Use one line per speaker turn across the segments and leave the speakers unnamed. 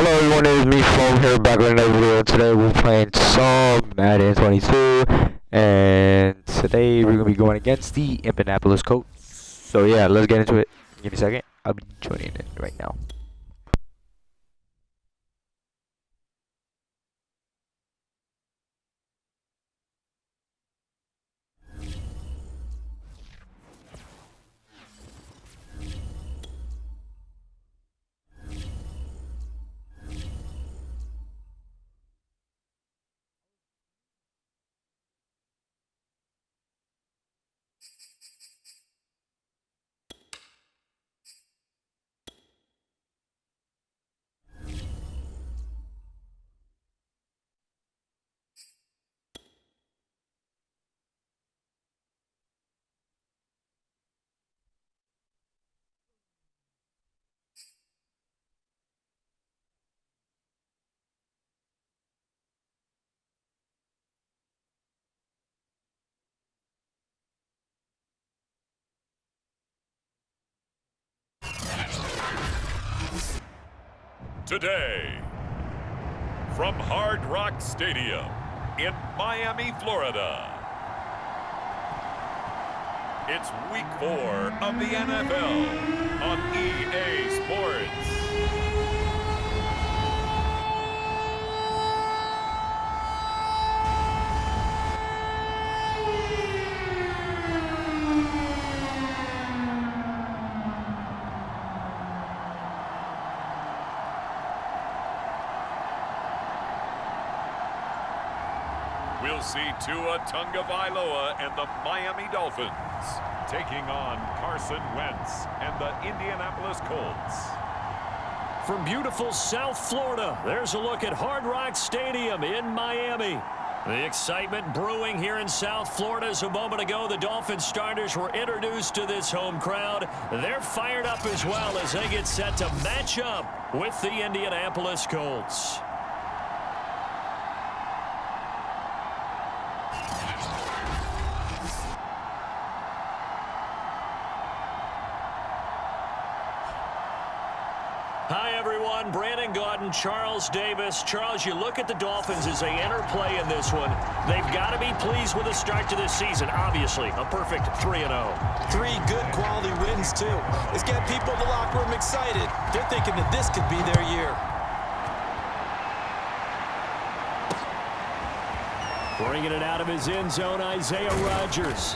Hello everyone, it is me, Flome, here back with another video. Today we're playing some Madden 22, and today we're going to be going against the Indianapolis Colts. So yeah, let's get into it. Give me a second, I'll be joining it right now.
Today, from Hard Rock Stadium in Miami, Florida, it's Week 4 of the NFL on EA Sports. We'll see Tua Tagovailoa and the Miami Dolphins taking on Carson Wentz and the Indianapolis Colts.
From beautiful South Florida, there's a look at Hard Rock Stadium in Miami. The excitement brewing here in South Florida as a moment ago the Dolphins starters were introduced to this home crowd. They're fired up as well as they get set to match up with the Indianapolis Colts. Hi, everyone. Brandon Gaudin, Charles Davis. Charles, you look at the Dolphins as they enter play in this one. They've got to be pleased with the start to this season. Obviously, a perfect 3-0.
3 good quality wins, too. It's got people in the locker room excited. They're thinking that this could be their year.
Bringing it out of his end zone, Isaiah Rodgers.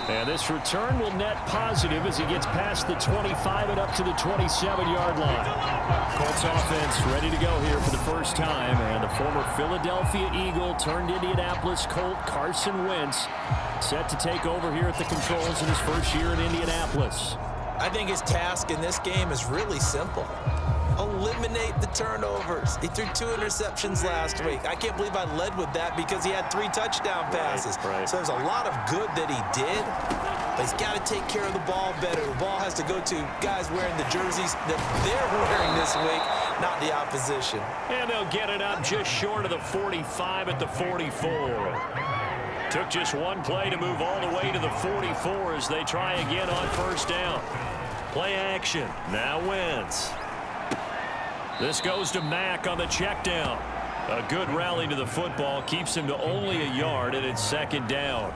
And this return will net positive as he gets past the 25 and up to the 27-yard line. Colts offense ready to go here for the first time. And the former Philadelphia Eagle turned Indianapolis Colt, Carson Wentz, set to take over here at the controls in his first year in Indianapolis.
I think his task in this game is really simple. Eliminate the turnovers. He threw 2 interceptions last week. I can't believe I led with that because he had 3 touchdown passes.
Right.
So there's a lot of good that he did, but he's got to take care of the ball better. The ball has to go to guys wearing the jerseys that they're wearing this week, not the opposition.
And they'll get it up just short of the 45 at the 44. Took just one play to move all the way to the 44 as they try again on first down. Play action. Now Wentz. This goes to Mack on the check down. A good rally to the football keeps him to only a yard, and it's second down.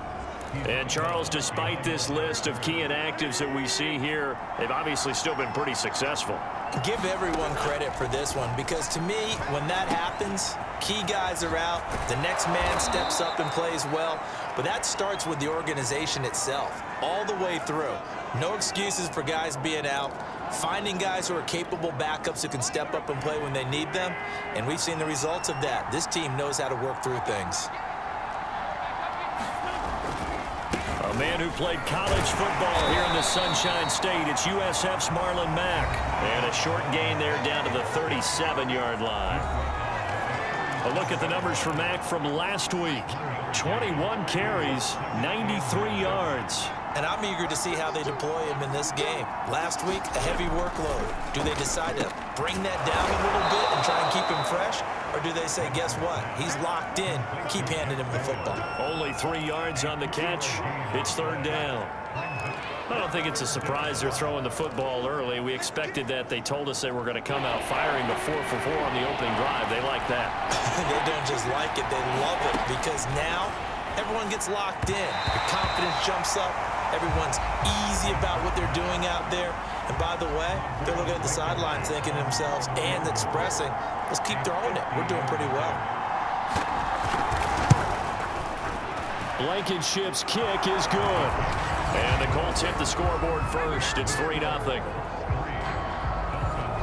And Charles, despite this list of key inactives that we see here, they've obviously still been pretty successful.
Give everyone credit for this one because to me, when that happens, key guys are out, the next man steps up and plays well, but that starts with the organization itself, all the way through. No excuses for guys being out, finding guys who are capable backups who can step up and play when they need them, and we've seen the results of that. This team knows how to work through things.
A man who played college football here in the Sunshine State. It's USF's Marlon Mack. And a short gain there down to the 37-yard line. A look at the numbers for Mack from last week. 21 carries, 93 yards.
and I'm eager to see how they deploy him in this game. Last week, a heavy workload. Do they decide to bring that down a little bit and try and keep him fresh? Or do they say, guess what? He's locked in. Keep handing him the football.
Only 3 yards on the catch. It's third down. I don't think it's a surprise they're throwing the football early. We expected that. They told us they were going to come out firing the 4 for 4 on the opening drive. They like that.
They don't just like it, they love it, because now everyone gets locked in. The confidence jumps up. Everyone's easy about what they're doing out there. And by the way, they're looking at the sideline thinking to themselves and expressing, let's keep throwing it. We're doing pretty well.
Blankenship's kick is good. And the Colts hit the scoreboard first. It's 3-0.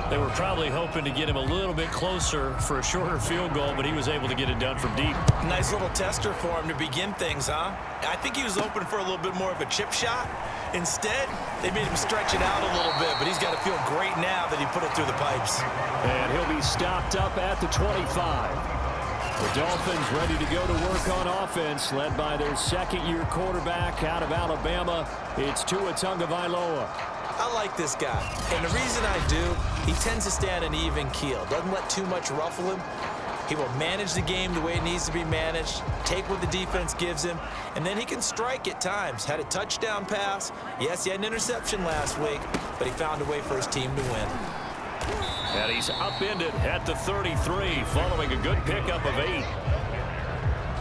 They were probably hoping to get him a little bit closer for a shorter field goal, but he was able to get it done from deep.
Nice little tester for him to begin things, huh? I think he was open for a little bit more of a chip shot. Instead, they made him stretch it out a little bit, but he's got to feel great now that he put it through the pipes.
And he'll be stopped up at the 25. The Dolphins ready to go to work on offense, led by their second-year quarterback out of Alabama. It's Tua Tagovailoa.
I like this guy, and the reason I do, he tends to stay on an even keel. Doesn't let too much ruffle him. He will manage the game the way it needs to be managed, take what the defense gives him, and then he can strike at times. Had a touchdown pass. Yes, he had an interception last week, but he found a way for his team to win.
And he's upended at the 33, following a good pickup of 8.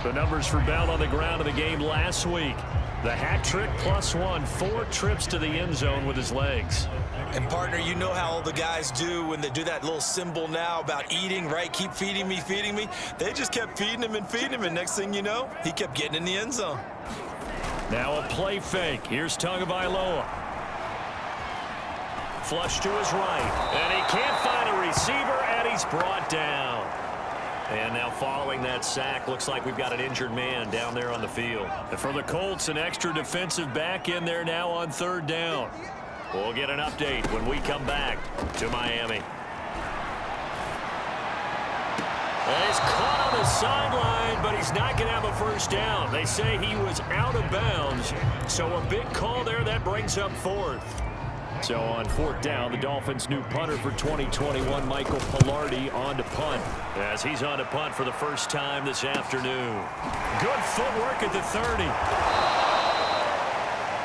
The numbers for Bell on the ground in the game last week. The hat trick +1, 4 trips to the end zone with his legs.
And, partner, you know how all the guys do when they do that little symbol now about eating, right? Keep feeding me, feeding me. They just kept feeding him, and next thing you know, he kept getting in the end zone.
Now a play fake. Here's Tagovailoa. Flush to his right, and he can't find a receiver, and he's brought down. And now following that sack, looks like we've got an injured man down there on the field. And for the Colts, an extra defensive back in there now on third down. We'll get an update when we come back to Miami. And he's caught on the sideline, but he's not going to have a first down. They say he was out of bounds, so a big call there that brings up fourth. So on fourth down, the Dolphins' new punter for 2021, Michael Palardy, on to punt. As he's on to punt for the first time this afternoon. Good footwork at the 30.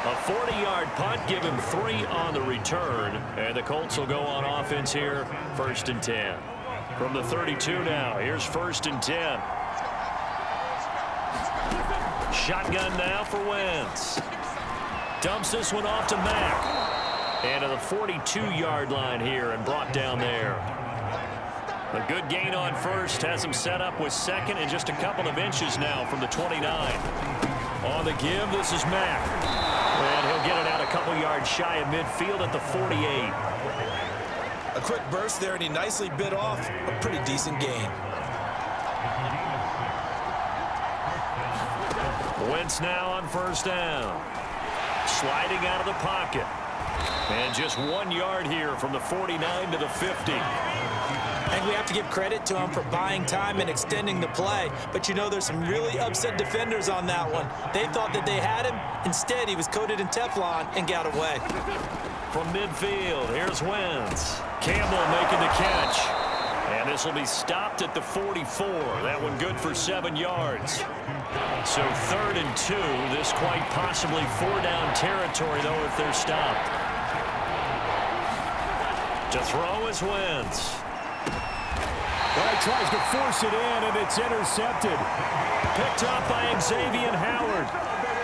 A 40-yard punt, give him 3 on the return. And the Colts will go on offense here, 1st and 10. From the 32 now, here's 1st and 10. Shotgun now for Wentz. Dumps this one off to Mack. And to the 42-yard line here and brought down there. A good gain on first, has him set up with second and just a couple of inches now from the 29. On the give, this is Mack. And he'll get it out a couple yards shy of midfield at the 48.
A quick burst there, and he nicely bit off a pretty decent gain.
Wentz now on first down. Sliding out of the pocket. And just 1 yard here from the 49 to the 50.
And we have to give credit to him for buying time and extending the play. But you know, there's some really upset defenders on that one. They thought that they had him. Instead, he was coated in Teflon and got away.
From midfield, here's Wentz. Campbell making the catch. And this will be stopped at the 44. That one good for 7 yards. So 3rd and 2. This quite possibly 4-down territory, though, if they're stopped. To throw is Wentz. Well, he tries to force it in, and it's intercepted. Picked up by Xavier Howard.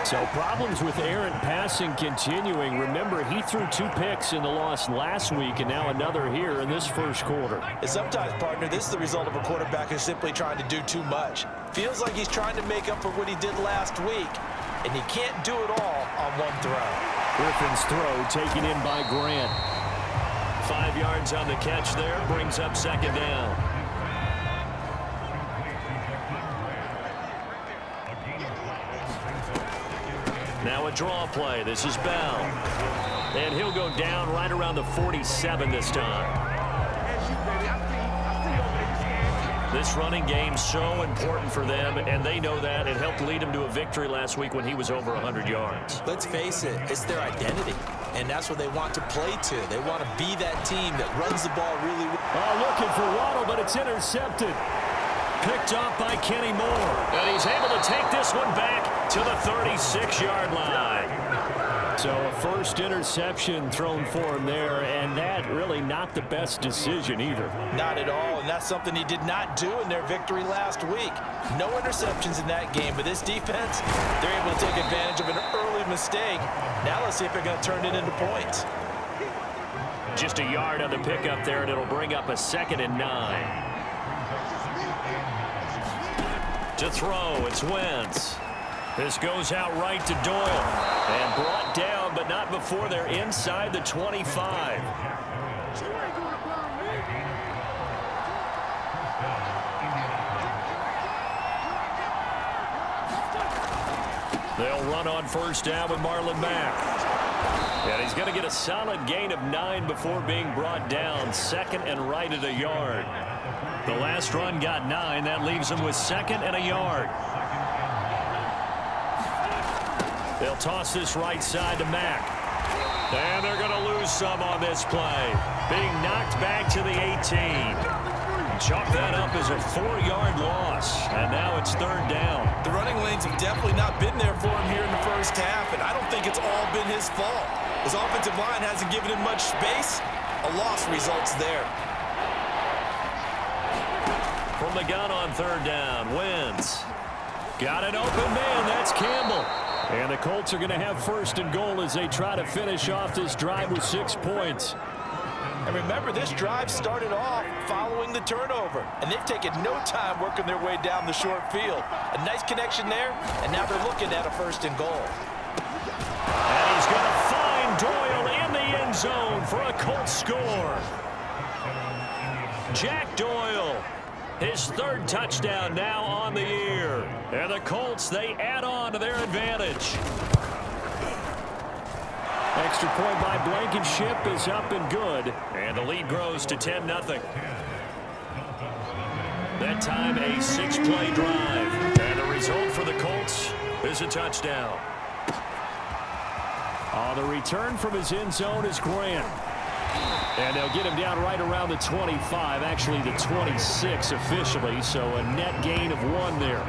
So problems with errant passing continuing. Remember, he threw 2 picks in the loss last week, and now another here in this first quarter.
And sometimes, partner, this is the result of a quarterback who's simply trying to do too much. Feels like he's trying to make up for what he did last week, and he can't do it all on one throw.
Griffin's throw taken in by Grant. 5 yards on the catch there, brings up 2nd down. Now a draw play. This is Bell. And he'll go down right around the 47 this time. This running game so important for them, and they know that. It helped lead them to a victory last week when he was over 100 yards.
Let's face it, it's their identity, and that's what they want to play to. They want to be that team that runs the ball really well.
Looking for Waddle, but it's intercepted. Picked off by Kenny Moore, and he's able to take this one back to the 36-yard line. So a first interception thrown for him there, and that really not the best decision either.
Not at all, and that's something he did not do in their victory last week. No interceptions in that game, but this defense, they're able to take advantage of an early mistake. Now let's see if they're going to turn it into points.
Just a yard on the pickup there, and it'll bring up a 2nd and 9. To throw, it's Wentz. This goes out right to Doyle. And brought down, but not before they're inside the 25. They'll run on first down with Marlon Mack. And he's going to get a solid gain of 9 before being brought down. 2nd and right at a yard. The last run got 9. That leaves him with 2nd and a yard. They'll toss this right side to Mack. And they're going to lose some on this play. Being knocked back to the 18. Chalk that up as a 4-yard loss. And now it's 3rd down.
The running lanes have definitely not been there for him here in the first half, and I don't think it's all been his fault. His offensive line hasn't given him much space. A loss results there.
From the gun on 3rd down, Wentz. Got an open man, that's Campbell. And the Colts are going to have 1st and goal as they try to finish off this drive with 6 points.
And remember, this drive started off following the turnover, and they've taken no time working their way down the short field. A nice connection there, and now they're looking at a 1st and goal.
And he's going to find Doyle in the end zone for a Colts score. Jack Doyle, his 3rd touchdown now on the year. And the Colts, they add on to their advantage. Extra point by Blankenship is up and good. And the lead grows to 10-0. That time a 6-play drive. And the result for the Colts is a touchdown. The return from his end zone is Grant. And they'll get him down right around the 25, actually the 26 officially, so a net gain of 1 there.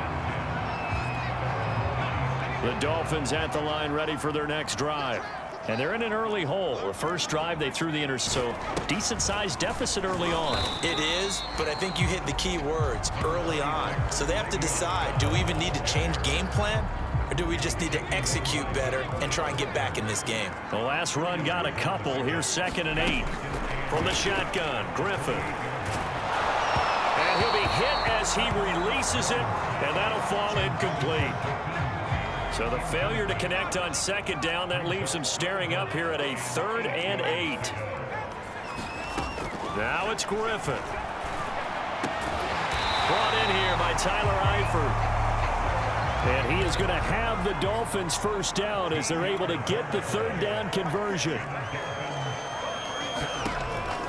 The Dolphins at the line ready for their next drive. And they're in an early hole. The first drive they threw the so decent-sized deficit early on.
It is, but I think you hit the key words, early on. So they have to decide, do we even need to change game plan? Or do we just need to execute better and try and get back in this game?
The last run got a couple. Here's 2nd and 8. From the shotgun, Griffin. And he'll be hit as he releases it, and that'll fall incomplete. So the failure to connect on 2nd down, that leaves him staring up here at a 3rd and 8. Now it's Griffin. Brought in here by Tyler Eifert. And he is going to have the Dolphins 1st down as they're able to get the 3rd down conversion.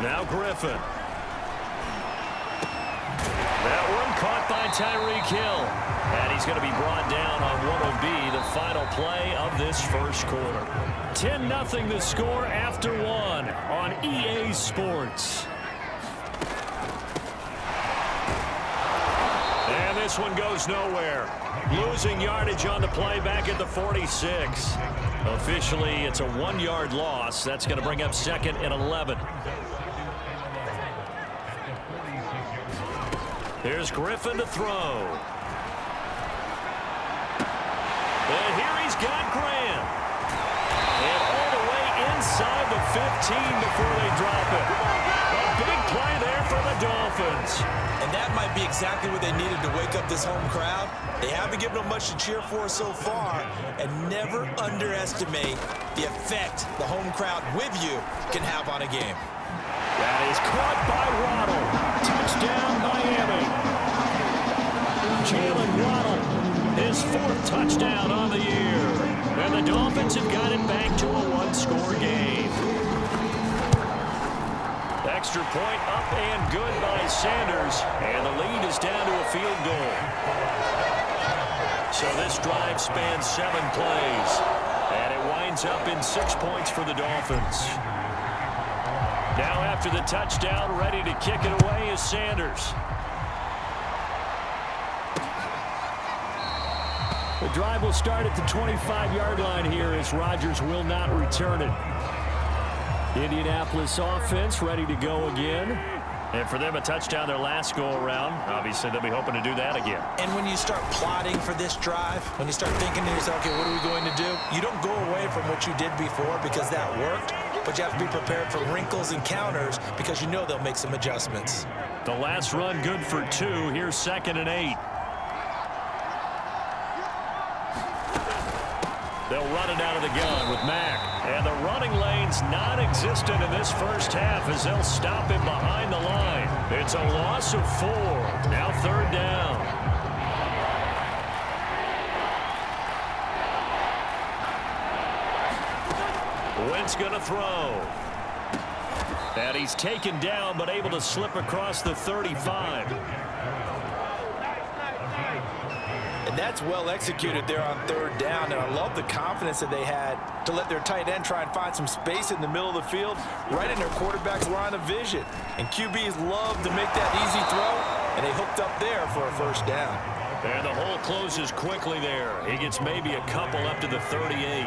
Now Griffin. That one caught by Tyreek Hill. And he's going to be brought down on what will be the final play of this first quarter. 10-0 the score after 1 on EA Sports. And this one goes nowhere. Losing yardage on the play back at the 46. Officially, it's a 1-yard loss. That's going to bring up 2nd and 11. Here's Griffin to throw. And here he's got Grant. And all the way inside the 15 before they drop it. A big play there for the Dolphins.
And that might be exactly what they needed to wake up this home crowd. They haven't given them much to cheer for so far. And never underestimate the effect the home crowd with you can have on a game.
That is caught by Waddle. Touchdown, Miami. Jalen Waddle, his 4th touchdown on the year. And the Dolphins have got it back to a 1-score game. extra point up and good by Sanders. And the lead is down to a field goal. So this drive spans 7 plays. And it winds up in 6 points for the Dolphins. Now after the touchdown, ready to kick it away is Sanders. The drive will start at the 25-yard line here as Rodgers will not return it. Indianapolis offense ready to go again. And for them, a touchdown their last go-around. Obviously, they'll be hoping to do that again.
And when you start plotting for this drive, when you start thinking to yourself, okay, what are we going to do? You don't go away from what you did before because that worked, but you have to be prepared for wrinkles and counters because you know they'll make some adjustments.
The last run good for 2. Here's 2nd and 8. They'll run it out of the gun with Mack. And the running lane's non-existent in this first half as they'll stop him behind the line. It's a loss of 4. Now 3rd down. Wentz going to throw. And he's taken down but able to slip across the 35.
And that's well executed there on 3rd down. And I love the confidence that they had to let their tight end try and find some space in the middle of the field, right in their quarterback's line of vision. And QBs love to make that easy throw, and they hooked up there for a 1st down.
And the hole closes quickly there. He gets maybe a couple up to the 38.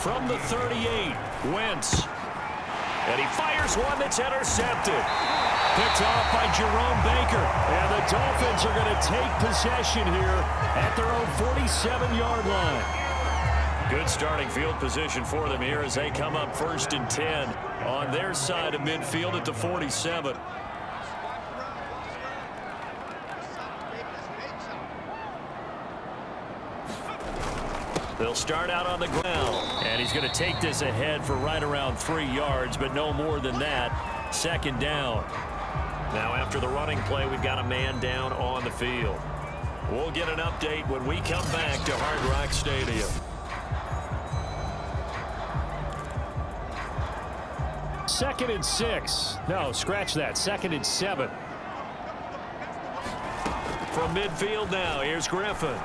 From the 38, Wentz. And he fires one that's intercepted. Picked off by Jerome Baker. And the Dolphins are going to take possession here at their own 47-yard line. Good starting field position for them here as they come up 1st and 10 on their side of midfield at the 47. They'll start out on the ground. And he's going to take this ahead for right around 3 yards, but no more than that. 2nd down. Now after the running play, we've got a man down on the field. We'll get an update when we come back to Hard Rock Stadium. 2nd and 6. No, scratch that. 2nd and 7. From midfield now, here's Griffin.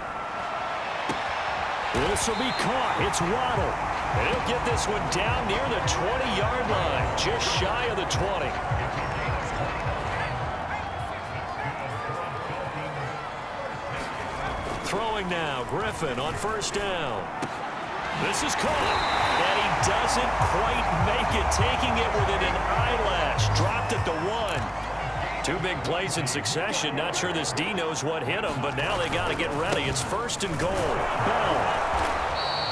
This will be caught. It's Waddle. And he'll get this one down near the 20-yard line, just shy of the 20. Throwing now, Griffin on 1st down. This is caught, and he doesn't quite make it, taking it within an eyelash. Dropped at the 1. 2 big plays in succession. Not sure this D knows what hit him, but now they got to get ready. It's 1st and goal. Bell.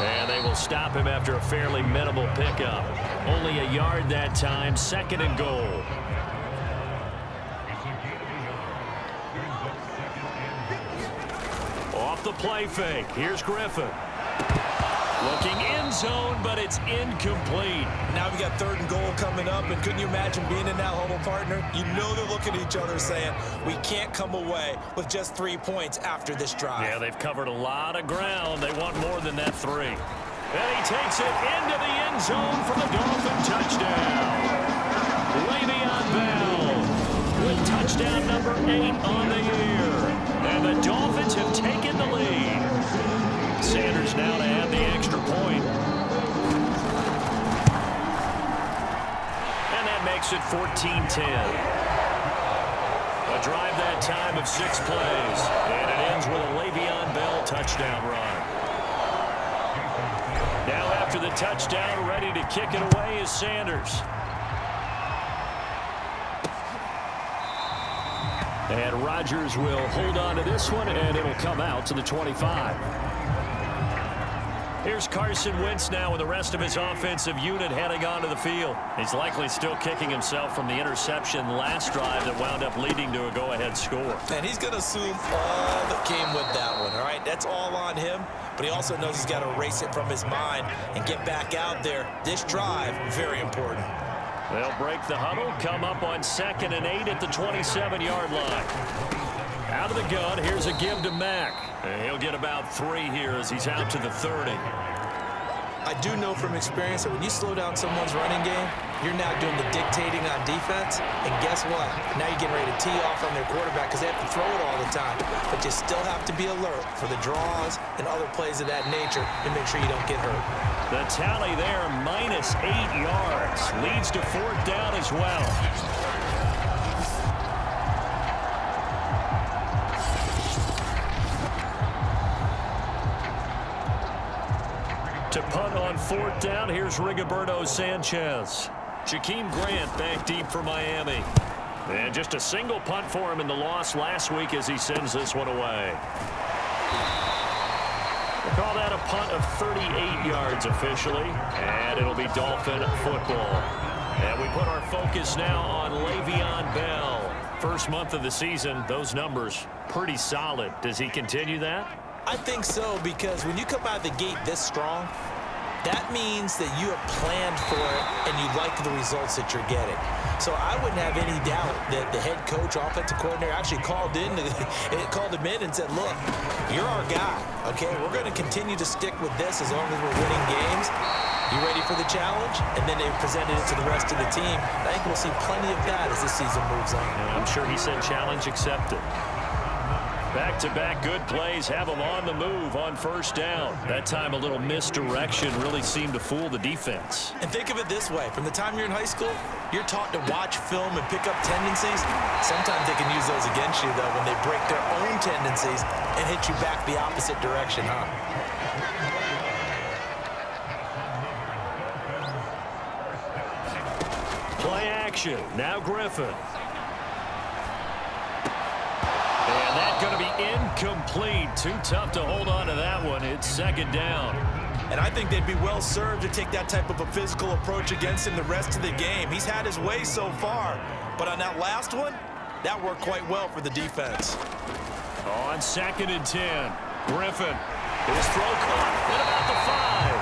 And they will stop him after a fairly minimal pickup. Only a yard that time, 2nd and goal. Off the play fake. Here's Griffin. Looking end zone, but it's incomplete.
Now we got 3rd and goal coming up, and couldn't you imagine being in that huddle, partner? You know they're looking at each other saying, we can't come away with just 3 points after this drive.
Yeah, they've covered a lot of ground. They want more than that 3. And he takes it into the end zone for the Dolphin touchdown. Le'Veon Bell with touchdown number 8 on the year. And the Dolphins have taken the lead. Sanders now to add the extra point. And that makes it 14-10. A drive that time of 6 plays. And it ends with a Le'Veon Bell touchdown run. Now after the touchdown, ready to kick it away is Sanders. And Rodgers will hold on to this one, and it'll come out to the 25. Here's Carson Wentz now with the rest of his offensive unit heading onto the field. He's likely still kicking himself from the interception last drive that wound up leading to a go-ahead score.
And he's going to assume all that came with that one, all right? That's all on him, but he also knows he's got to erase it from his mind and get back out there. This drive, very important.
They'll break the huddle, come up on 2nd and 8 at the 27-yard line. Out of the gun, here's a give to Mack. And he'll get about 3 here as he's out to the 30.
I do know from experience that when you slow down someone's running game, you're now doing the dictating on defense. And guess what? Now you're getting ready to tee off on their quarterback because they have to throw it all the time. But you still have to be alert for the draws and other plays of that nature to make sure you don't get hurt.
The tally there, -8 yards. Leads to 4th down as well. To punt on 4th down, here's Rigoberto Sanchez. Jakeem Grant back deep for Miami. And just a single punt for him in the loss last week as he sends this one away. We'll call that a punt of 38 yards officially, and it'll be Dolphin football. And we put our focus now on Le'Veon Bell. First month of the season, those numbers pretty solid. Does he continue that?
I think so, because when you come out of the gate this strong, that means that you have planned for it and you like the results that you're getting. So I wouldn't have any doubt that the head coach, offensive coordinator actually called him in and said, look, you're our guy, okay? We're going to continue to stick with this as long as we're winning games. You ready for the challenge? And then they presented it to the rest of the team. I think we'll see plenty of that as this season moves on.
And I'm sure he said challenge accepted. Back-to-back good plays have them on the move on 1st down. That time a little misdirection really seemed to fool the defense.
And think of it this way. From the time you're in high school, you're taught to watch film and pick up tendencies. Sometimes they can use those against you, though, when they break their own tendencies and hit you back the opposite direction, huh?
Play action. Now Griffin. And that's going to be incomplete. Too tough to hold on to that one. It's 2nd down.
And I think they'd be well served to take that type of a physical approach against him the rest of the game. He's had his way so far. But on that last one, that worked quite well for the defense.
On 2nd and 10. Griffin. His throw caught at about the 5.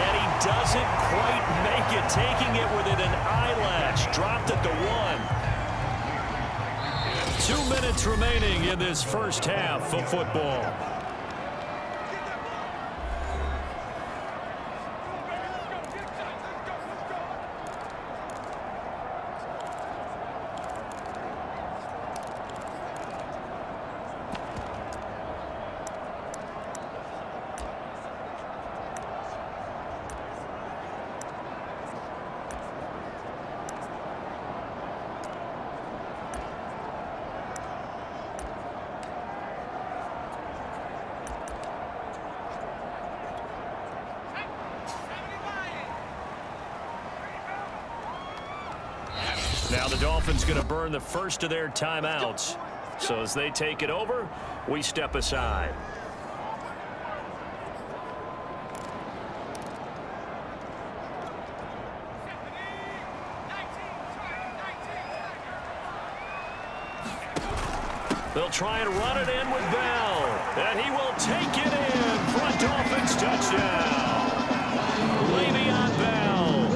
And he doesn't quite make it, taking it within an eyelash. Dropped at the 1. 2 minutes remaining in this first half of football. Now the Dolphins going to burn the first of their timeouts. So as they take it over, we step aside. They'll try and run it in with Bell. And he will take it in for a Dolphins touchdown. Le'Veon Bell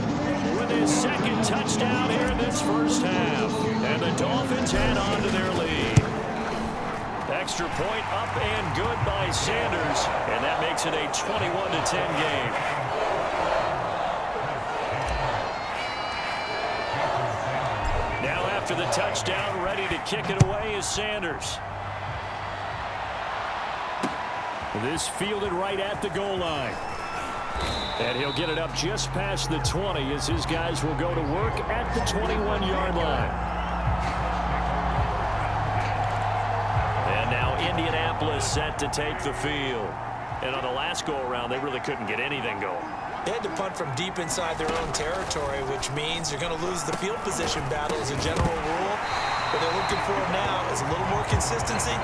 with his 2nd touchdown here in this first half. And the Dolphins head on to their lead. Extra point up and good by Sanders. And that makes it a 21-10 game. Now after the touchdown, ready to kick it away is Sanders. This fielded right at the goal line. And he'll get it up just past the 20 as his guys will go to work at the 21-yard line. And now Indianapolis set to take the field. And on the last go-around, they really couldn't get anything going.
They had to punt from deep inside their own territory, which means you're going to lose the field position battle as a general rule. What they're looking for now is a little more consistency,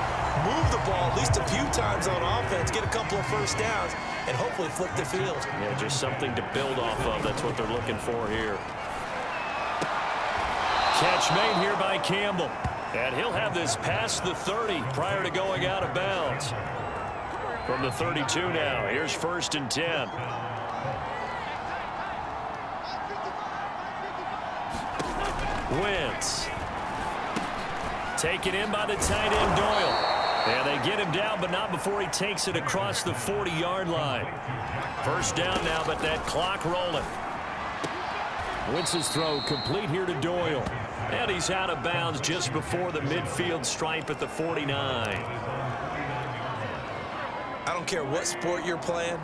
move the ball at least a few times on offense, get a couple of first downs, and hopefully flip the field.
Yeah, just something to build off of. That's what they're looking for here. Catch made here by Campbell. And he'll have this past the 30 prior to going out of bounds. From the 32 now, here's 1st and 10. Wentz. Taken in by the tight end Doyle. And they get him down, but not before he takes it across the 40-yard line. First down now, but that clock rolling. Wentz's throw complete here to Doyle. And he's out of bounds just before the midfield stripe at the 49.
I don't care what sport you're playing.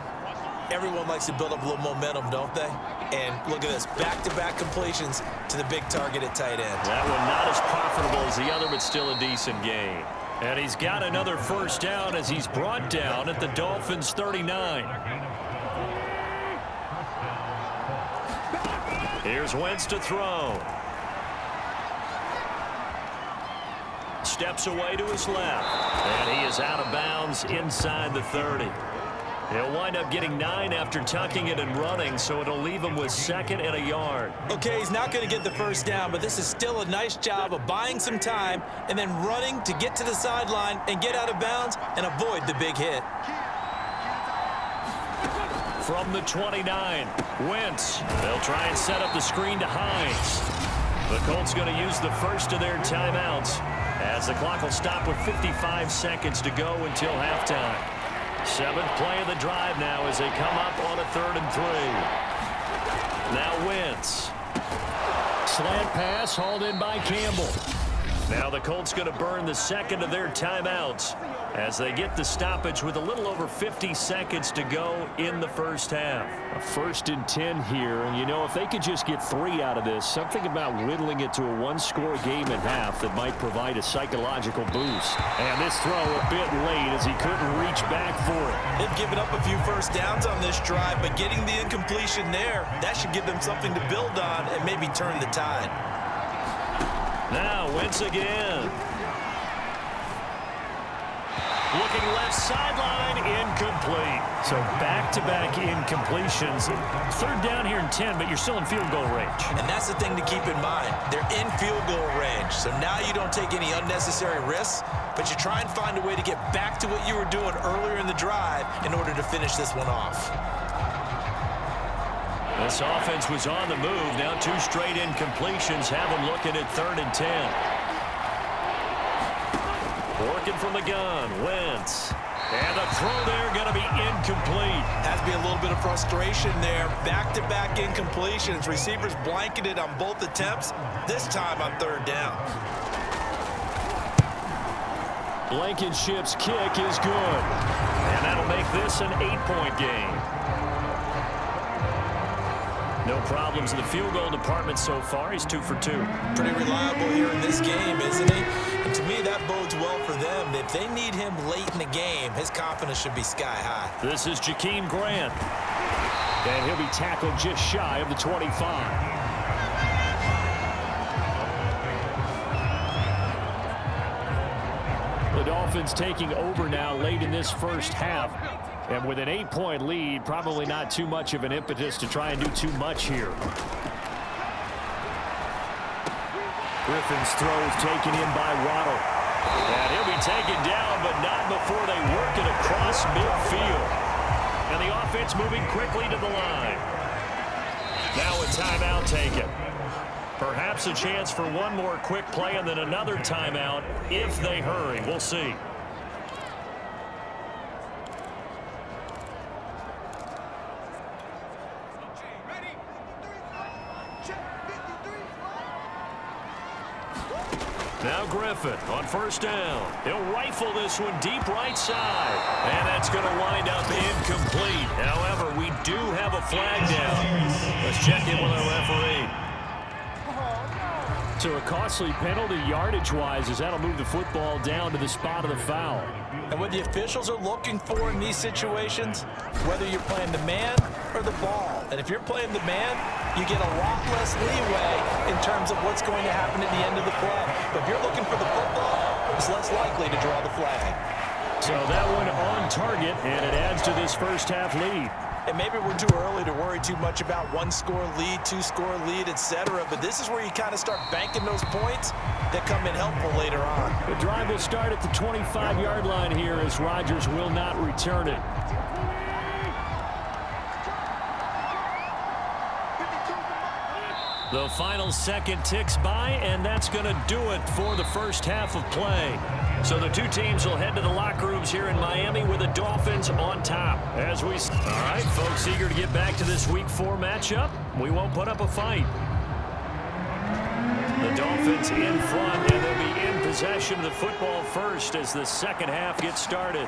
Everyone likes to build up a little momentum, don't they? And look at this, back-to-back completions to the big target at tight end.
That one not as profitable as the other, but still a decent gain. And he's got another first down as he's brought down at the Dolphins' 39. Here's Wentz to throw. Steps away to his left. And he is out of bounds inside the 30. He'll wind up getting 9 after tucking it and running, so it'll leave him with 2nd and a yard.
Okay, he's not going to get the first down, but this is still a nice job of buying some time and then running to get to the sideline and get out of bounds and avoid the big hit.
From the 29, Wentz. They'll try and set up the screen to Hines. The Colts going to use the first of their timeouts as the clock will stop with 55 seconds to go until halftime. 7th play of the drive now as they come up on a 3rd and 3. Now Wentz. Slant pass hauled in by Campbell. Now the Colts going to burn the 2nd of their timeouts as they get the stoppage with a little over 50 seconds to go in the first half.
A 1st and 10 here, and you know, if they could just get 3 out of this, something about whittling it to a 1-score game at half that might provide a psychological boost. And this throw a bit late as he couldn't reach back for it.
They've given up a few first downs on this drive, but getting the incompletion there, that should give them something to build on and maybe turn the tide.
Now Wentz again. Looking left sideline, incomplete. So back-to-back incompletions. 3rd down here and 10, but you're still in field goal range.
And that's the thing to keep in mind. They're in field goal range. So now you don't take any unnecessary risks, but you try and find a way to get back to what you were doing earlier in the drive in order to finish this one off.
This offense was on the move. Now 2 straight incompletions have them looking at 3rd and 10. Working from the gun, Wentz. And the throw there going to be incomplete.
Has to be a little bit of frustration there. Back-to-back incompletions. Receivers blanketed on both attempts, this time on 3rd down.
Blankenship's kick is good. And that'll make this an 8-point game. No problems in the field goal department so far. He's 2 for 2.
Pretty reliable here in this game, isn't he? And to me, that bodes well for them. If they need him late in the game, his confidence should be sky high.
This is Jakeem Grant.
And he'll be tackled just shy of the 25. The Dolphins taking over now late in this first half. And with an 8-point lead, probably not too much of an impetus to try and do too much here. Griffin's throw is taken in by Waddle.
And he'll be taken down, but not before they work it across midfield. And the offense moving quickly to the line. Now a timeout taken. Perhaps a chance for one more quick play and then another timeout if they hurry. We'll see. Now Griffin on 1st down. He'll rifle this one deep right side. And that's going to wind up incomplete. However, we do have a flag down. Let's check in with our referee.
So a costly penalty yardage-wise as that'll move the football down to the spot of the foul.
And what the officials are looking for in these situations, whether you're playing the man or the ball. And if you're playing the man, you get a lot less leeway in terms of what's going to happen at the end of the play. But if you're looking for the football, it's less likely to draw the flag.
So that one on target, and it adds to this first half lead.
And maybe we're too early to worry too much about 1-score lead, 2-score lead, etc. But this is where you kind of start banking those points that come in helpful later on.
The drive will start at the 25-yard line here as Rodgers will not return it.
The final second ticks by, and that's going to do it for the first half of play. So the two teams will head to the locker rooms here in Miami with the Dolphins on top. All right, folks, eager to get back to this Week 4 matchup. We won't put up a fight. The Dolphins in front, and they'll be in possession of the football first as the second half gets started.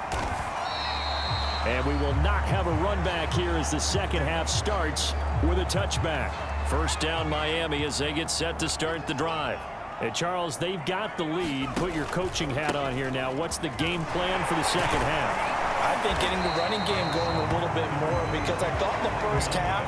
And we will not have a run back here as the second half starts with a touchback. First down Miami as they get set to start the drive. And Charles, they've got the lead. Put your coaching hat on here now. What's the game plan for the second half?
I think getting the running game going a little bit more, because I thought in the first half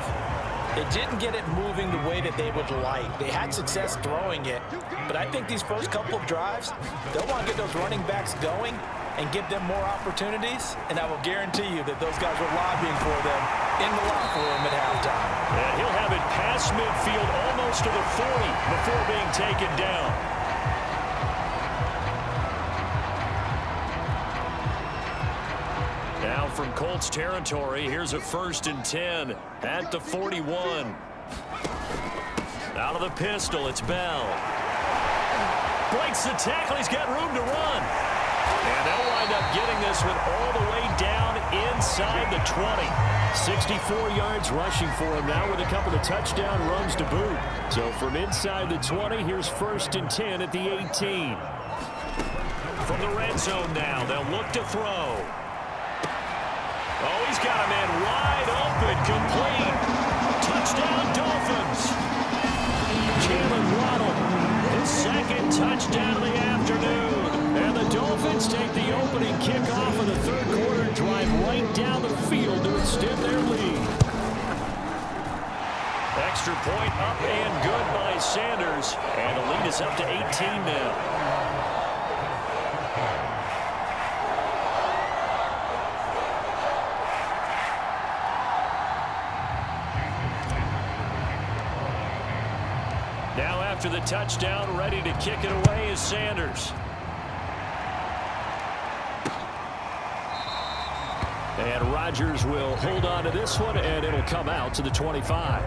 they didn't get it moving the way that they would like. They had success throwing it, but I think these first couple of drives, they'll want to get those running backs going and give them more opportunities, and I will guarantee you that those guys were lobbying for them in the locker room at halftime.
And he'll have it past midfield almost to the 40 before being taken down. Now from Colts territory, here's a 1st and 10 at the 41. Out of the pistol, it's Bell. Breaks the tackle, he's got room to run. And they'll wind up getting this one all the way down inside the 20. 64 yards rushing for him now with a couple of touchdown runs to boot. So from inside the 20, here's 1st and 10 at the 18. From the red zone now, they'll look to throw. Oh, he's got a man wide open, complete. Touchdown, Dolphins. Jalen Waddle, his second touchdown of the afternoon. And the Dolphins take the opening kickoff of the third quarter and drive right down the field to extend their lead. Extra point up and good by Sanders. And the lead is up to 18 now. Now after the touchdown, ready to kick it away is Sanders. And Rodgers will hold on to this one, and it'll come out to the 25.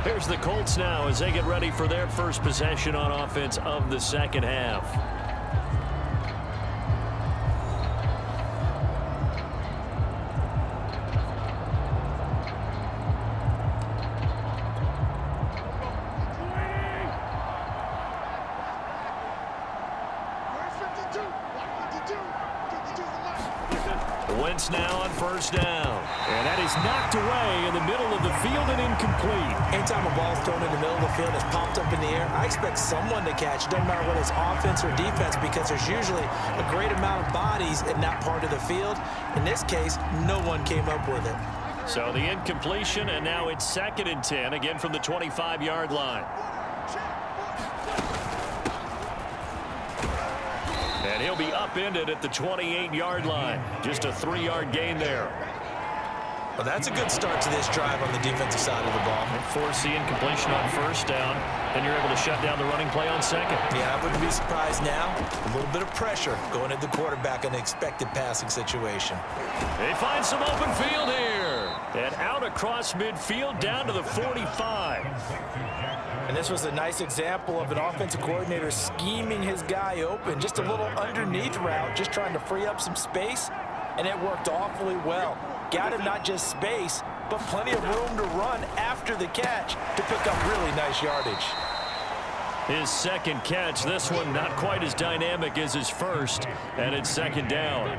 Here's the Colts now as they get ready for their first possession on offense of the second half. Wentz now on 1st down. And that is knocked away in the middle of the field and incomplete.
Anytime a ball's thrown in the middle of the field, it's popped up in the air, I expect someone to catch. It doesn't matter whether it's offense or defense, because there's usually a great amount of bodies in that part of the field. In this case, no one came up with it.
So the incompletion, and now it's 2nd and 10, again from the 25-yard line. And he'll be upended at the 28-yard line. Just a 3-yard gain there.
Well, that's a good start to this drive on the defensive side of the ball.
Force the incompletion on 1st down. Then you're able to shut down the running play on 2nd.
Yeah, I wouldn't be surprised now. A little bit of pressure going at the quarterback in an expected passing situation.
They find some open field here. And out across midfield down to the 45.
And this was a nice example of an offensive coordinator scheming his guy open. Just a little underneath route, just trying to free up some space. And it worked awfully well. Got him not just space, but plenty of room to run after the catch to pick up really nice yardage.
His second catch, this one not quite as dynamic as his first, and it's 2nd down.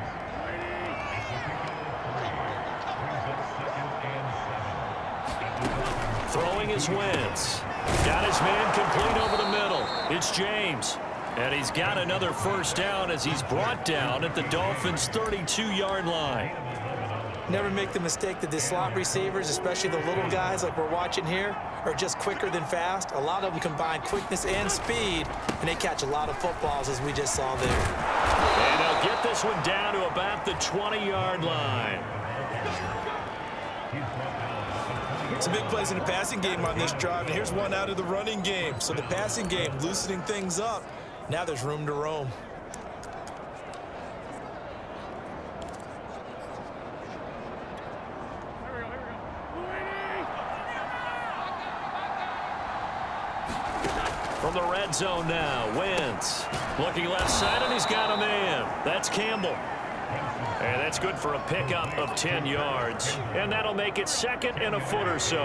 Throwing is Wentz. Got his man complete over the middle. It's James. And he's got another 1st down as he's brought down at the Dolphins' 32-yard line.
Never make the mistake that the slot receivers, especially the little guys like we're watching here, are just quicker than fast. A lot of them combine quickness and speed, and they catch a lot of footballs, as we just saw there.
And they'll get this one down to about the 20-yard line.
Some big plays in the passing game on this drive, and here's one out of the running game. So the passing game loosening things up. Now there's room to roam.
From the red zone now, Wentz looking left side, and he's got a man. That's Campbell. And that's good for a pickup of 10 yards. And that'll make it 2nd and a foot or so.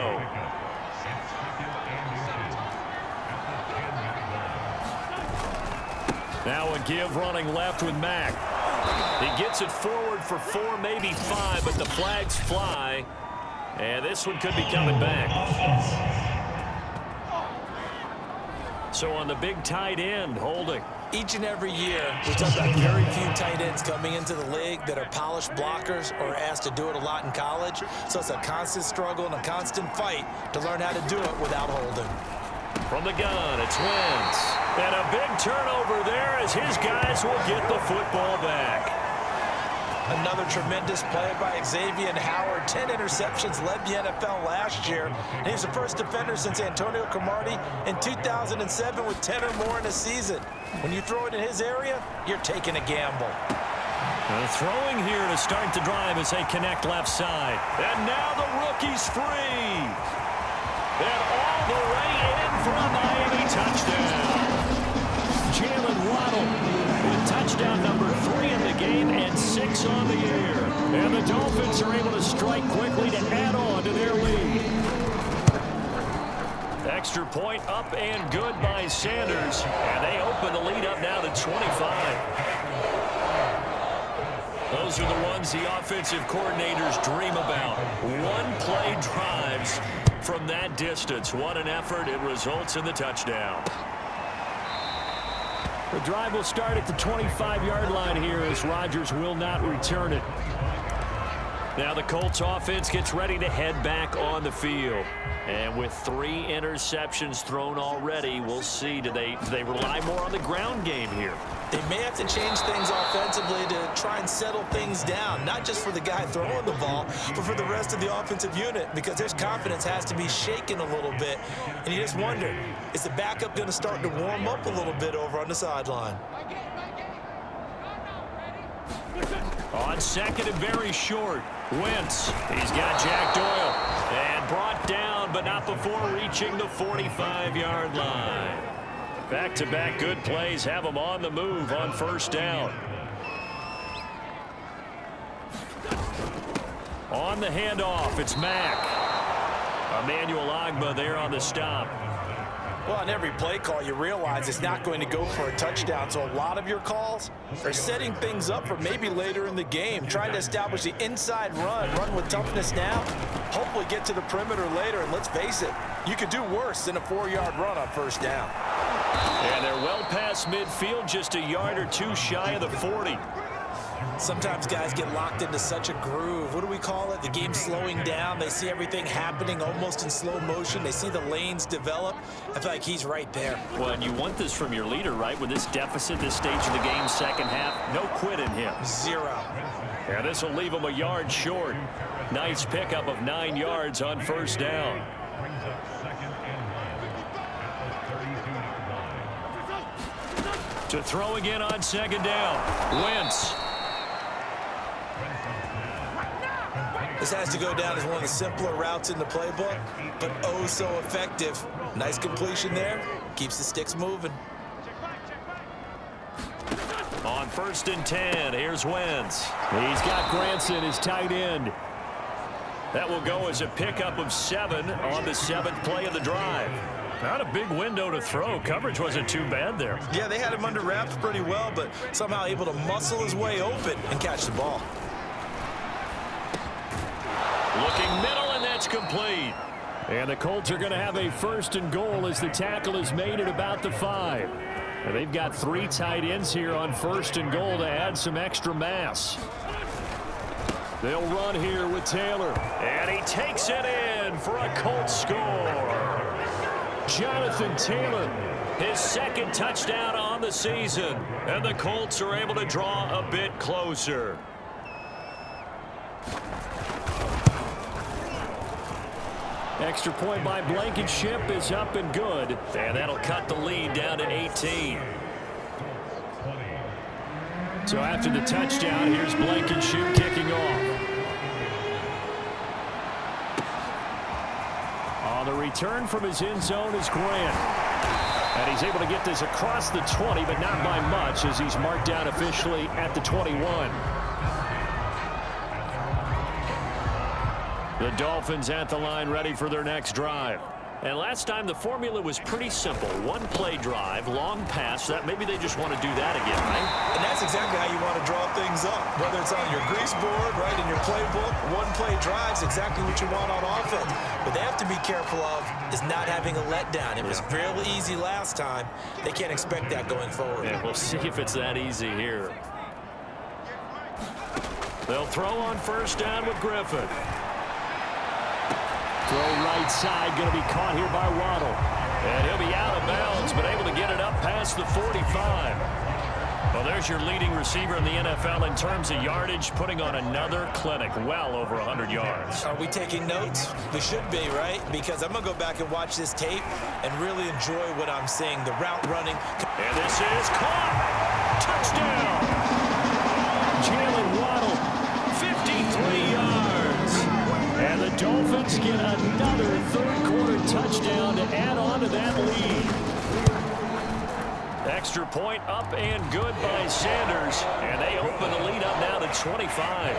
Now a give running left with Mack. He gets it forward for 4, maybe 5, but the flags fly. And this one could be coming back. So on the big tight end, holding.
Each and every year, we talk about very few tight ends coming into the league that are polished blockers or asked to do it a lot in college. So it's a constant struggle and a constant fight to learn how to do it without holding.
From the gun, it's Wentz. And a big turnover there as his guys will get the football back.
Another tremendous play by Xavier Howard. 10 interceptions, led the NFL last year. And he was the first defender since Antonio Cromartie in 2007 with 10 or more in a season. When you throw it in his area, you're taking a gamble.
Throwing here to start the drive as they connect left side. And now the rookie's free. And all the way in for a Miami touchdown. Jalen Waddle with touchdown number 3 in the game and 6 on the air. And the Dolphins are able to strike quickly to add on to their lead. Extra point up and good by Sanders. And they open the lead up now to 25. Those are the ones the offensive coordinators dream about. One-play drives from that distance. What an effort. It results in the touchdown. The drive will start at the 25-yard line here as Rodgers will not return it. Now the Colts offense gets ready to head back on the field. And with 3 interceptions thrown already, we'll see. Do they rely more on the ground game here?
They may have to change things offensively to try and settle things down, not just for the guy throwing the ball, but for the rest of the offensive unit, because their confidence has to be shaken a little bit. And you just wonder, is the backup going to start to warm up a little bit over on the sideline?
On second and very short, Wentz. He's got Jack Doyle. And brought down, but not before reaching the 45-yard line. Back-to-back good plays have him on the move on first down. On the handoff, it's Mack. Emmanuel Ogbah there on the stop.
Well, on every play call, you realize it's not going to go for a touchdown. So a lot of your calls are setting things up for maybe later in the game, trying to establish the inside run with toughness now, hopefully get to the perimeter later. And let's face it, you could do worse than a 4-yard run on first down.
And they're well past midfield, just a yard or 2 shy of the 40.
Sometimes guys get locked into such a groove. What do we call it? The game's slowing down. They see everything happening almost in slow motion. They see the lanes develop. I feel like he's right there.
Well, and you want this from your leader, right? With this deficit, this stage of the game, second half, no quit in him.
0.
Yeah, this will leave him a yard short. Nice pickup of 9 yards on first down. To throw again on second down. Wentz.
This has to go down as one of the simpler routes in the playbook, but oh so effective. Nice completion there. Keeps the sticks moving.
On first and 10, here's Wentz. He's got Granson, his tight end. That will go as a pickup of 7 on the 7th play of the drive. Not a big window to throw. Coverage wasn't too bad there.
Yeah, they had him under wraps pretty well, but somehow able to muscle his way open and catch the ball.
Looking middle, and that's complete. And the Colts are going to have a first and goal as the tackle is made at about the 5. And they've got 3 tight ends here on first and goal to add some extra mass. They'll run here with Taylor. And he takes it in for a Colts score. Jonathan Taylor, his 2nd touchdown on the season. And the Colts are able to draw a bit closer. Extra point by Blankenship is up and good. And that'll cut the lead down to 18. So after the touchdown, here's Blankenship kicking off. On the return from his end zone is Grant.
And he's able to get this across the 20, but not by much as he's marked down officially at the 21. The Dolphins at the line ready for their next drive. And last time the formula was pretty simple. One play drive, long pass. That maybe they just want to do that again, right?
And that's exactly how you want to draw things up. Whether it's on your grease board, right, in your playbook, one play drives exactly what you want on offense. What they have to be careful of is not having a letdown. It was real easy last time. They can't expect that going forward.
Yeah, we'll see if it's that easy here. They'll throw on first down with Griffin. Throw right side, going to be caught here by Waddle. And he'll be out of bounds, but able to get it up past the 45. Well, there's your leading receiver in the NFL in terms of yardage, putting on another clinic, well over 100 yards.
Are we taking notes? We should be, right? Because I'm going to go back and watch this tape and really enjoy what I'm seeing, the route running.
And this is caught. Touchdown. Jalen Waddle, 53 yards. And the Dolphins get another third-quarter touchdown to add on to that lead. Extra point up and good by Sanders. And they open the lead up now to 25.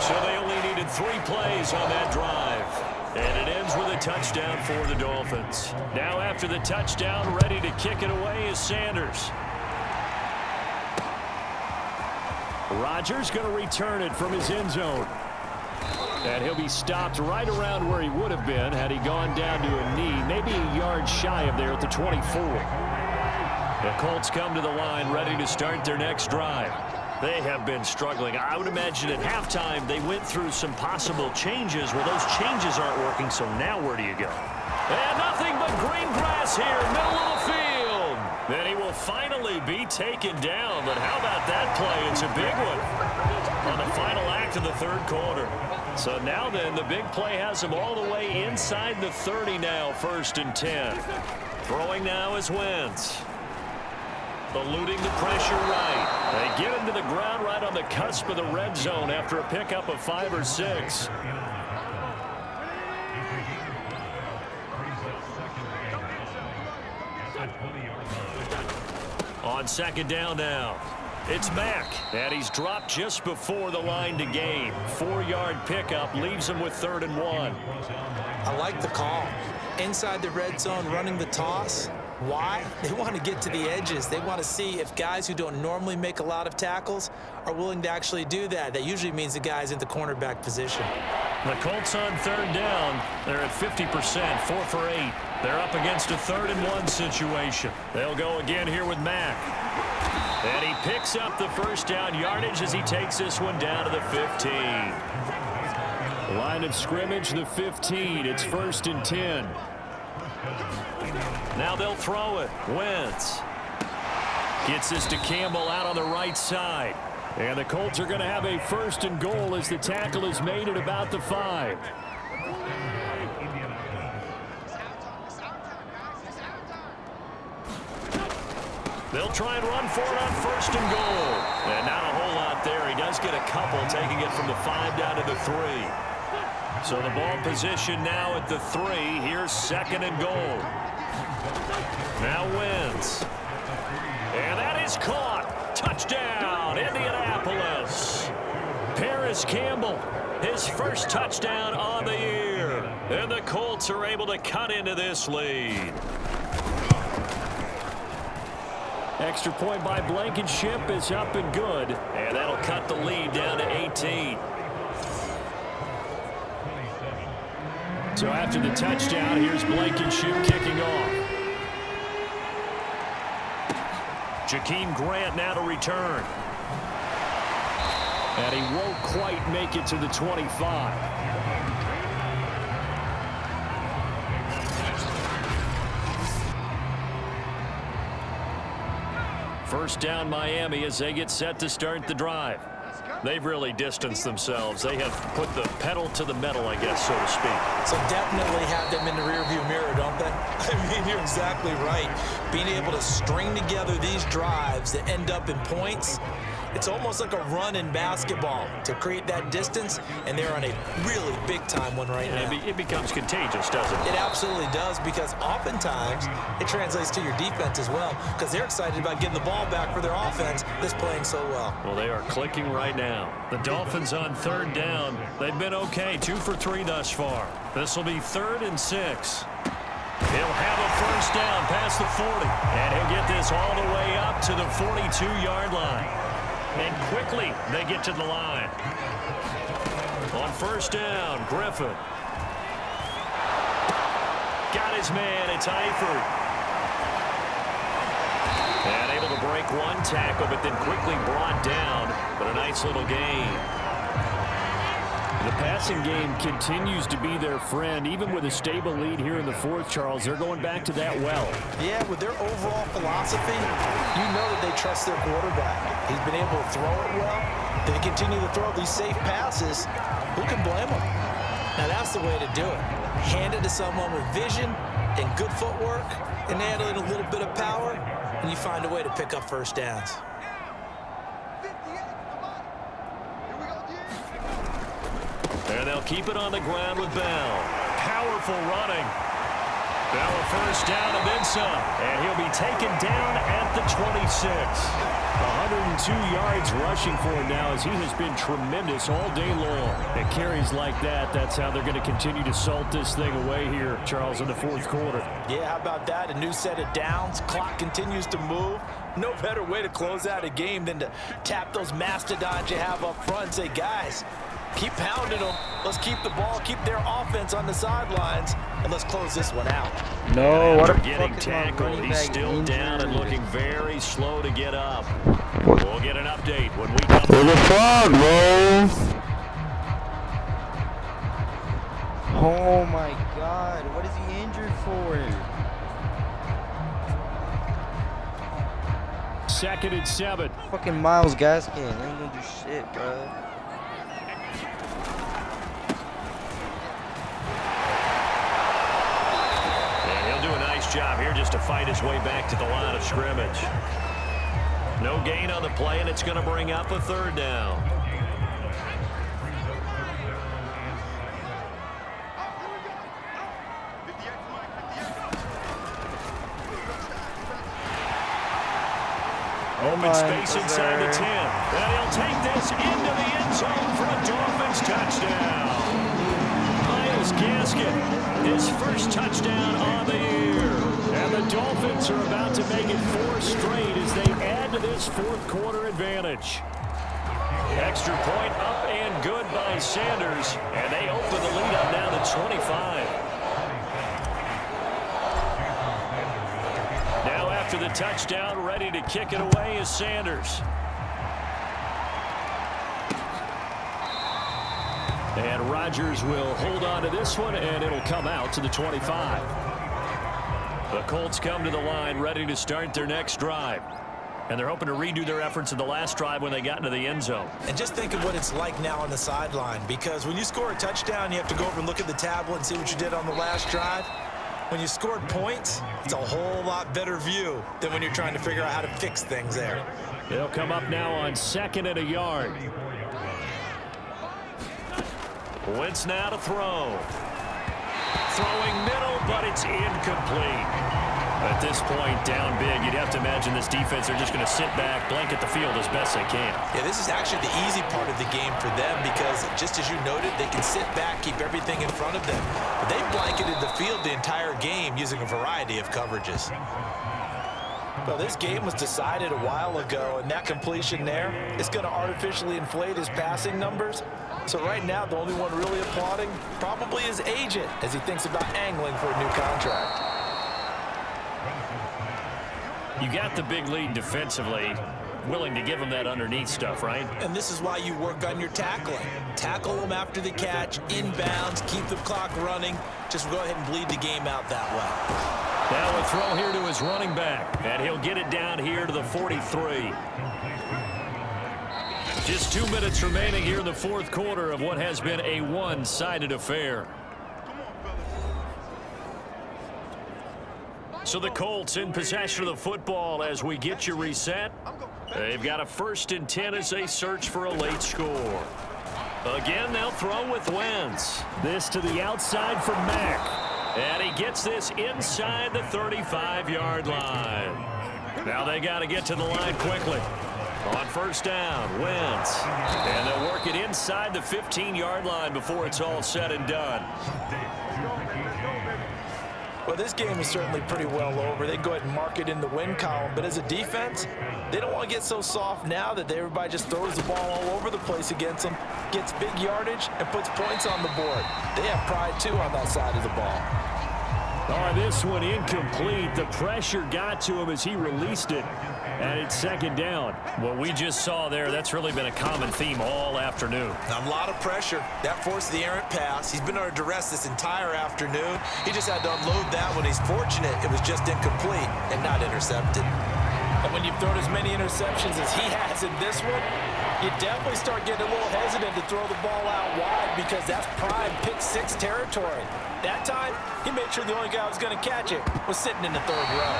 So they only needed 3 plays on that drive. And it ends with a touchdown for the Dolphins. Now after the touchdown, ready to kick it away is Sanders. Rodgers going to return it from his end zone. And he'll be stopped right around where he would have been had he gone down to a knee, maybe a yard shy of there at the 24. The Colts come to the line ready to start their next drive. They have been struggling. I would imagine at halftime they went through some possible changes. Well, those changes aren't working, so now where do you go? And nothing but green grass here, middle of the field. Then he will finally be taken down, but how about that play? It's a big one on the final act of the third quarter. So now then, the big play has him all the way inside the 30 now, 1st and 10. Throwing now is Wentz. Eluding the pressure right. They get him to the ground right on the cusp of the red zone after a pickup of 5 or 6. On second down now. It's Mack, and he's dropped just before the line to gain. 4-yard pickup leaves him with 3rd and 1.
I like the call. Inside the red zone, running the toss. Why? They want to get to the edges. They want to see if guys who don't normally make a lot of tackles are willing to actually do that. That usually means the guy's in the cornerback position.
The Colts on 3rd down. They're at 50%, 4 for 8. They're up against a 3rd and 1 situation. They'll go again here with Mack. And he picks up the first down yardage as he takes this one down to the 15. Line of scrimmage, the 15. It's 1st and 10. Now they'll throw it. Wentz gets this to Campbell out on the right side. And the Colts are going to have a 1st and goal as the tackle is made at about the 5. They'll try and run for it on 1st and goal. And not a whole lot there. He does get a couple, taking it from the 5 down to the 3. So the ball position now at the 3. Here's 2nd and goal. Now Wentz. And that is caught. Touchdown, Indianapolis. Paris Campbell, his first touchdown on the year. And the Colts are able to cut into this lead. Extra point by Blankenship is up and good. And that'll cut the lead down to 18. So after the touchdown, here's Blankenship kicking off. Jakeem Grant now to return. And he won't quite make it to the 25. First down Miami as they get set to start the drive. They've really distanced themselves. They have put the pedal to the metal, I guess, so to speak.
So definitely have them in the rearview mirror, don't they? I mean, you're exactly right. Being able to string together these drives that end up in points It's almost like a run in basketball to create that distance, and they're on a really big-time one right now.
It becomes contagious, doesn't it?
It absolutely does, because oftentimes it translates to your defense as well, because they're excited about getting the ball back for their offense that's playing so well.
Well, they are clicking right now. The Dolphins on 3rd down. They've been okay, 2 for 3 thus far. This will be 3rd and 6. He'll have a first down past the 40, and he'll get this all the way up to the 42-yard line. And quickly, they get to the line. On first down, Griffin. Got his man, it's Eifert. And able to break one tackle, but then quickly brought down. But a nice little gain. The passing game continues to be their friend. Even with a stable lead here in the 4th, Charles, they're going back to that well.
Yeah, with their overall philosophy, you know that they trust their quarterback. He's been able to throw it well. They continue to throw these safe passes. Who can blame them? Now, that's the way to do it. Hand it to someone with vision and good footwork and add in a little bit of power, and you find a way to pick up first downs.
And they'll keep it on the ground with Bell. Powerful running. Bell a first down and then some. And he'll be taken down at the 26. 102 yards rushing for him now, as he has been tremendous all day long. At carries like that, that's how they're going to continue to salt this thing away here, Charles, in the 4th quarter.
Yeah, how about that? A new set of downs. Clock continues to move. No better way to close out a game than to tap those mastodons you have up front and say, guys, keep pounding them. Let's keep the ball, keep their offense on the sidelines, and let's close this one out.
No, what a
getting tackled. He's still down and looking very slow to get up. We'll get an update when we come back.
What the fuck, bro?
Oh my God, what is he injured for?
2nd and 7.
Fucking Miles Gaskin, ain't gonna do shit, bro.
Job here just to fight his way back to the line of scrimmage. No gain on the play, and it's going to bring up a 3rd down. Open space inside the 10. And he'll take this into the end zone for a Dolphins touchdown. Miles Gaskin, his first touchdown on the year. And the Dolphins are about to make it 4 straight as they add to this 4th quarter advantage. Extra point up and good by Sanders. And they open the lead up now to 25. Now after the touchdown, ready to kick it away is Sanders. And Rodgers will hold on to this one, and it'll come out to the 25. The Colts come to the line ready to start their next drive. And they're hoping to redo their efforts in the last drive when they got into the end zone.
And just think of what it's like now on the sideline, because when you score a touchdown, you have to go over and look at the tablet and see what you did on the last drive. When you scored points, it's a whole lot better view than when you're trying to figure out how to fix things there.
They'll come up now on 2nd and a yard. Wentz now to throw. Throwing middle, but it's incomplete. At this point, down big, you'd have to imagine this defense are just going to sit back, blanket the field as best they can.
Yeah, this is actually the easy part of the game for them, because just as you noted, they can sit back, keep everything in front of them. But they blanketed the field the entire game using a variety of coverages. Well, this game was decided a while ago, and that completion there is going to artificially inflate his passing numbers. So right now, the only one really applauding probably his agent as he thinks about angling for a new contract.
You got the big lead defensively, willing to give him that underneath stuff, right?
And this is why you work on your tackling. Tackle them after the catch, inbounds, keep the clock running. Just go ahead and bleed the game out that way.
Now a throw here to his running back, and he'll get it down here to the 43. Just 2 minutes remaining here in the 4th quarter of what has been a one-sided affair.
So the Colts in possession of the football as we get you reset. They've got a 1st and 10 as they search for a late score. Again, they'll throw with Wentz.
This to the outside for Mack.
And he gets this inside the 35-yard line. Now they got to get to the line quickly. On 1st down, Wentz. And they'll work it inside the 15-yard line before it's all said and done.
Well, this game is certainly pretty well over. They go ahead and mark it in the win column. But as a defense, they don't want to get so soft now that everybody just throws the ball all over the place against them, gets big yardage, and puts points on the board. They have pride, too, on that side of the ball.
Oh, this one incomplete. The pressure got to him as he released it. And it's 2nd down.
What we just saw there, that's really been a common theme all afternoon.
A lot of pressure. That forced the errant pass. He's been under duress this entire afternoon. He just had to unload that one. He's fortunate it was just incomplete and not intercepted. And when you've thrown as many interceptions as he has in this one, you definitely start getting a little hesitant to throw the ball out wide because that's prime pick-6 territory. That time, he made sure the only guy who was going to catch it was sitting in the 3rd row.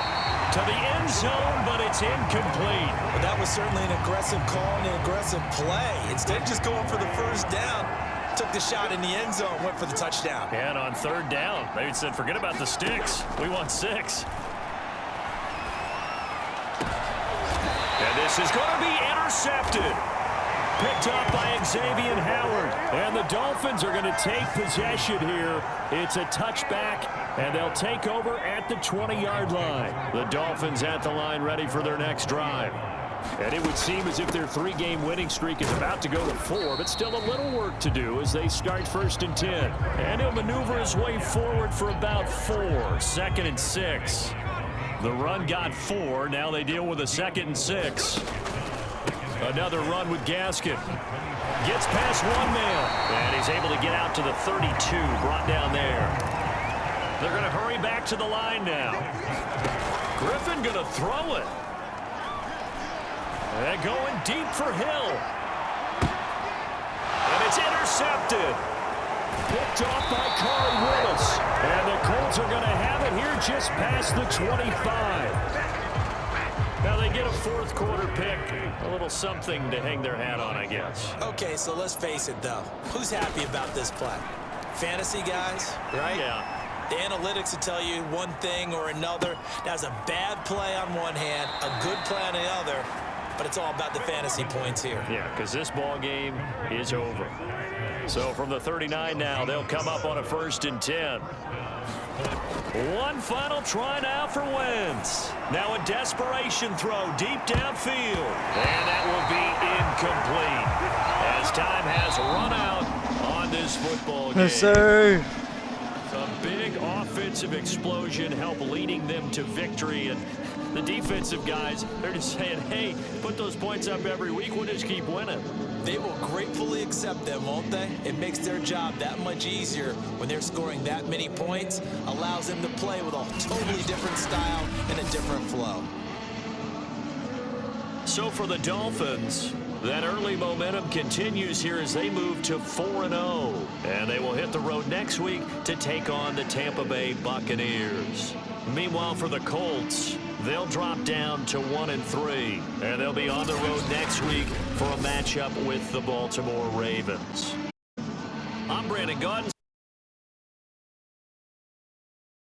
To the end zone, but it's incomplete.
Well, that was certainly an aggressive call and an aggressive play. Instead of just going for the 1st down, took the shot in the end zone, went for the touchdown.
And on 3rd down, they said, forget about the sticks. We want 6. And this is going to be intercepted. Picked up by Xavier Howard. And the Dolphins are going to take possession here. It's a touchback, and they'll take over at the 20-yard line. The Dolphins at the line ready for their next drive.
And it would seem as if their 3-game winning streak is about to go to 4, but still a little work to do as they start 1st and 10.
And he'll maneuver his way forward for about 4. 2nd and 6. The run got 4. Now they deal with a 2nd and 6. Another run with Gaskin. Gets past one man. And he's able to get out to the 32. Brought down there. They're going to hurry back to the line now. Griffin going to throw it. And going deep for Hill. And it's intercepted.
Picked off by Corey Willis.
And the Colts are going to have it here just past the 25. Now they get a 4th quarter pick. A little something to hang their hat on, I guess.
Okay, so let's face it, though. Who's happy about this play? Fantasy guys, right?
Yeah.
The analytics will tell you one thing or another. That's a bad play on one hand, a good play on the other, but it's all about the fantasy points here.
Yeah, because this ball game is over. So from the 39 now, they'll come up on a 1st and 10. One final try now for Wentz. Now a desperation throw deep downfield. And that will be incomplete as time has run out on this football game.
Yes, sir.
A big offensive explosion helped leading them to victory. And the defensive guys, they're just saying, hey, put those points up every week. We'll just keep winning.
They will gratefully accept them, won't they? It makes their job that much easier when they're scoring that many points. Allows them to play with a totally different style and a different flow.
So for the Dolphins, that early momentum continues here as they move to 4-0. And they will hit the road next week to take on the Tampa Bay Buccaneers. Meanwhile, for the Colts, they'll drop down to 1-3. And they'll be on the road next week for a matchup with the Baltimore Ravens. I'm Brandon Gaudens.